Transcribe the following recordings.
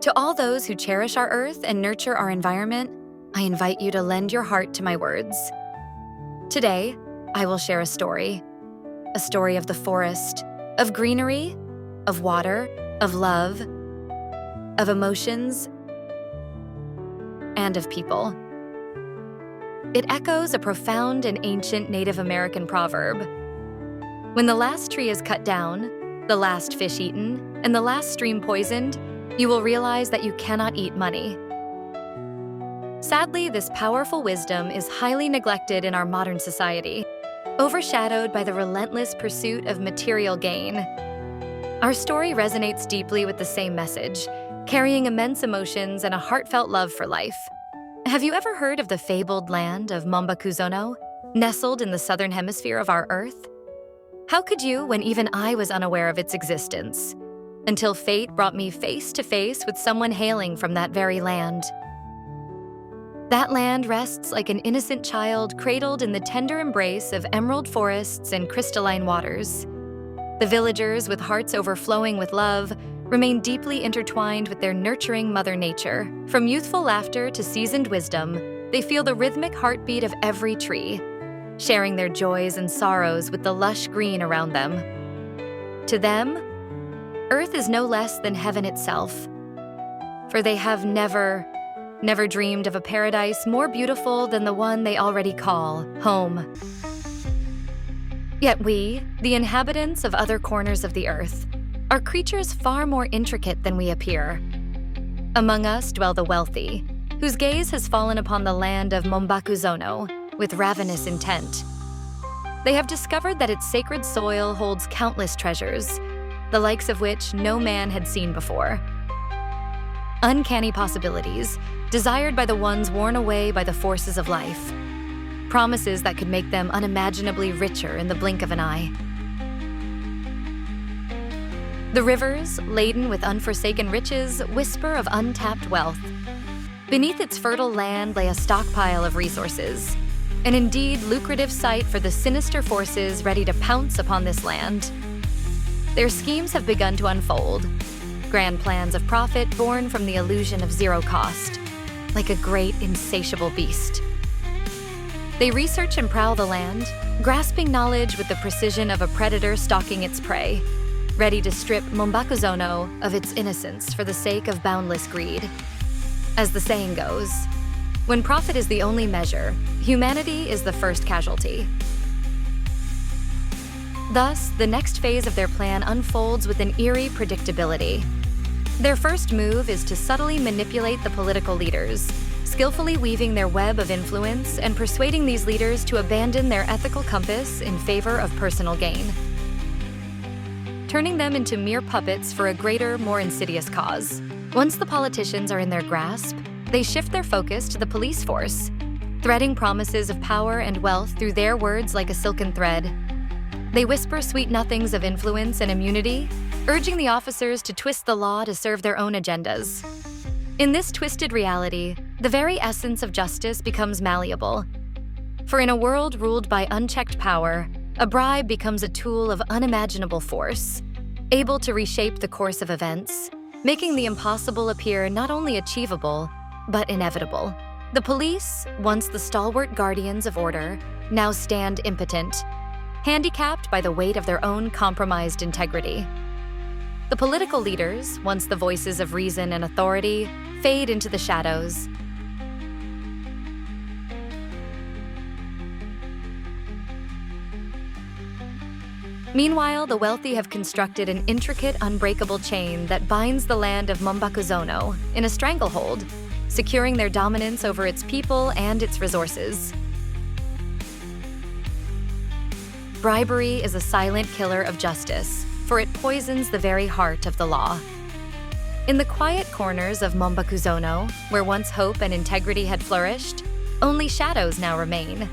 To all those who cherish our earth and nurture our environment, I invite you to lend your heart to my words. Today, I will share a story of the forest, of greenery, of water, of love, of emotions, and of people. It echoes a profound and ancient Native American proverb. When the last tree is cut down, the last fish eaten, and the last stream poisoned, you will realize that you cannot eat money. Sadly, this powerful wisdom is highly neglected in our modern society, overshadowed by the relentless pursuit of material gain. Our story resonates deeply with the same message, carrying immense emotions and a heartfelt love for life. Have you ever heard of the fabled land of Mombakuzono, nestled in the southern hemisphere of our Earth? How could you when even I was unaware of its existence? Until fate brought me face to face with someone hailing from that very land. That land rests like an innocent child cradled in the tender embrace of emerald forests and crystalline waters. The villagers, with hearts overflowing with love, remain deeply intertwined with their nurturing Mother Nature. From youthful laughter to seasoned wisdom, they feel the rhythmic heartbeat of every tree, sharing their joys and sorrows with the lush green around them. To them, Earth is no less than heaven itself, for they have never dreamed of a paradise more beautiful than the one they already call home. Yet we, the inhabitants of other corners of the Earth, are creatures far more intricate than we appear. Among us dwell the wealthy, whose gaze has fallen upon the land of Mombakuzono with ravenous intent. They have discovered that its sacred soil holds countless treasures, the likes of which no man had seen before. Uncanny possibilities, desired by the ones worn away by the forces of life. Promises that could make them unimaginably richer in the blink of an eye. The rivers, laden with unforsaken riches, whisper of untapped wealth. Beneath its fertile land lay a stockpile of resources, an indeed lucrative site for the sinister forces ready to pounce upon this land. Their schemes have begun to unfold, grand plans of profit born from the illusion of zero cost, like a great insatiable beast. They research and prowl the land, grasping knowledge with the precision of a predator stalking its prey, ready to strip Mombakuzono of its innocence for the sake of boundless greed. As the saying goes, when profit is the only measure, humanity is the first casualty. Thus, the next phase of their plan unfolds with an eerie predictability. Their first move is to subtly manipulate the political leaders, skillfully weaving their web of influence and persuading these leaders to abandon their ethical compass in favor of personal gain, turning them into mere puppets for a greater, more insidious cause. Once the politicians are in their grasp, they shift their focus to the police force, threading promises of power and wealth through their words like a silken thread. They whisper sweet nothings of influence and immunity, urging the officers to twist the law to serve their own agendas. In this twisted reality, the very essence of justice becomes malleable. For in a world ruled by unchecked power, a bribe becomes a tool of unimaginable force, able to reshape the course of events, making the impossible appear not only achievable, but inevitable. The police, once the stalwart guardians of order, now stand impotent, handicapped by the weight of their own compromised integrity. The political leaders, once the voices of reason and authority, fade into the shadows. Meanwhile, the wealthy have constructed an intricate, unbreakable chain that binds the land of Mombakuzono in a stranglehold, securing their dominance over its people and its resources. Bribery is a silent killer of justice, for it poisons the very heart of the law. In the quiet corners of Mombakuzono, where once hope and integrity had flourished, only shadows now remain,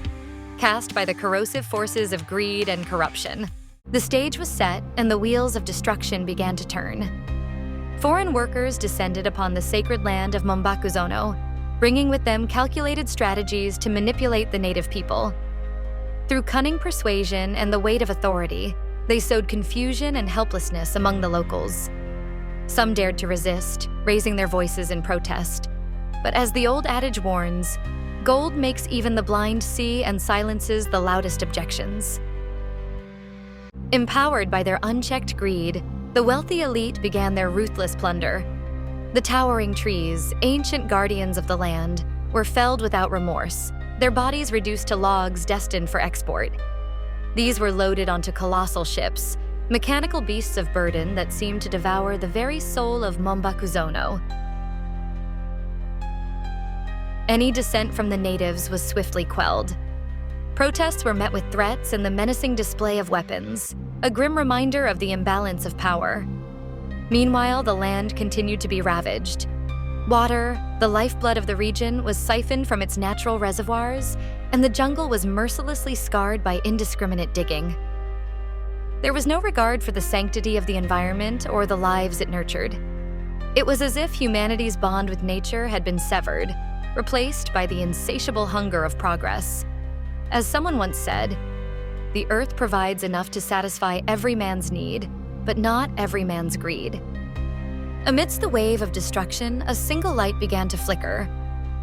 cast by the corrosive forces of greed and corruption. The stage was set, and the wheels of destruction began to turn. Foreign workers descended upon the sacred land of Mombakuzono, bringing with them calculated strategies to manipulate the native people. Through cunning persuasion and the weight of authority, they sowed confusion and helplessness among the locals. Some dared to resist, raising their voices in protest. But as the old adage warns, gold makes even the blind see and silences the loudest objections. Empowered by their unchecked greed, the wealthy elite began their ruthless plunder. The towering trees, ancient guardians of the land, were felled without remorse, their bodies reduced to logs destined for export. These were loaded onto colossal ships, mechanical beasts of burden that seemed to devour the very soul of Mombakuzono. Any dissent from the natives was swiftly quelled. Protests were met with threats and the menacing display of weapons, a grim reminder of the imbalance of power. Meanwhile, the land continued to be ravaged. Water, the lifeblood of the region, was siphoned from its natural reservoirs, and the jungle was mercilessly scarred by indiscriminate digging. There was no regard for the sanctity of the environment or the lives it nurtured. It was as if humanity's bond with nature had been severed, replaced by the insatiable hunger of progress. As someone once said, "The earth provides enough to satisfy every man's need, but not every man's greed." Amidst the wave of destruction, a single light began to flicker.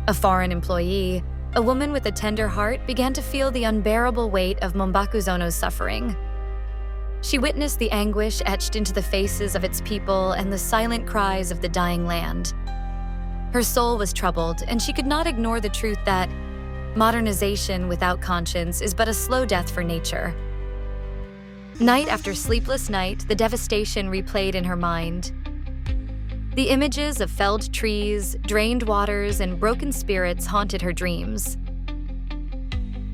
A foreign employee, a woman with a tender heart, began to feel the unbearable weight of Mombakuzono's suffering. She witnessed the anguish etched into the faces of its people and the silent cries of the dying land. Her soul was troubled, and she could not ignore the truth that modernization without conscience is but a slow death for nature. Night after sleepless night, the devastation replayed in her mind. The images of felled trees, drained waters, and broken spirits haunted her dreams,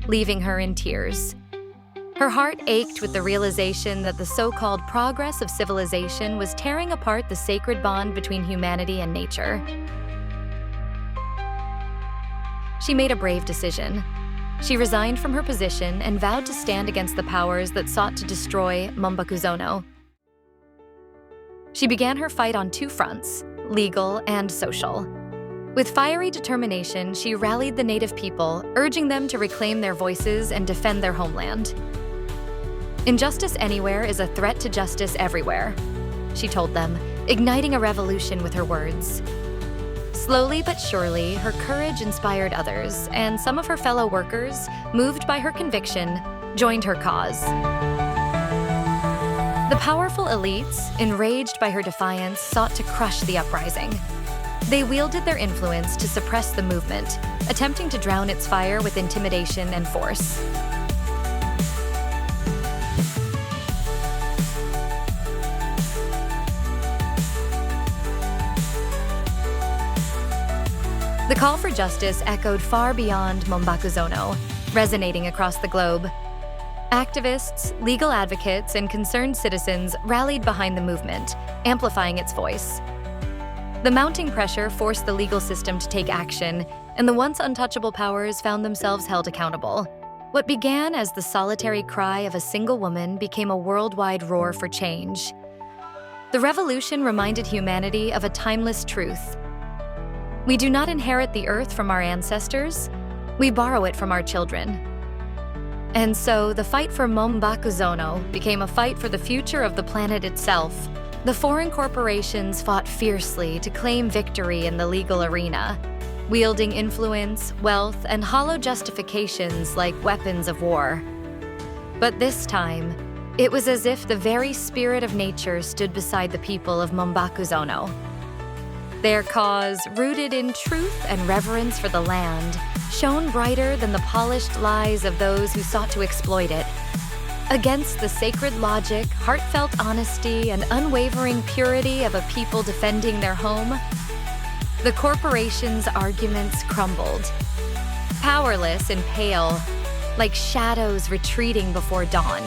leaving her in tears. Her heart ached with the realization that the so-called progress of civilization was tearing apart the sacred bond between humanity and nature. She made a brave decision. She resigned from her position and vowed to stand against the powers that sought to destroy Mombakuzono. She began her fight on two fronts, legal and social. With fiery determination, she rallied the native people, urging them to reclaim their voices and defend their homeland. "Injustice anywhere is a threat to justice everywhere," she told them, igniting a revolution with her words. Slowly but surely, her courage inspired others, and some of her fellow workers, moved by her conviction, joined her cause. The powerful elites, enraged by her defiance, sought to crush the uprising. They wielded their influence to suppress the movement, attempting to drown its fire with intimidation and force. The call for justice echoed far beyond Mombakuzono, resonating across the globe. Activists, legal advocates, and concerned citizens rallied behind the movement, amplifying its voice. The mounting pressure forced the legal system to take action, and the once untouchable powers found themselves held accountable. What began as the solitary cry of a single woman became a worldwide roar for change. The revolution reminded humanity of a timeless truth. We do not inherit the earth from our ancestors, we borrow it from our children. And so, the fight for Mombakuzono became a fight for the future of the planet itself. The foreign corporations fought fiercely to claim victory in the legal arena, wielding influence, wealth, and hollow justifications like weapons of war. But this time, it was as if the very spirit of nature stood beside the people of Mombakuzono. Their cause, rooted in truth and reverence for the land, shone brighter than the polished lies of those who sought to exploit it. Against the sacred logic, heartfelt honesty, and unwavering purity of a people defending their home, the corporations' arguments crumbled, powerless and pale, like shadows retreating before dawn.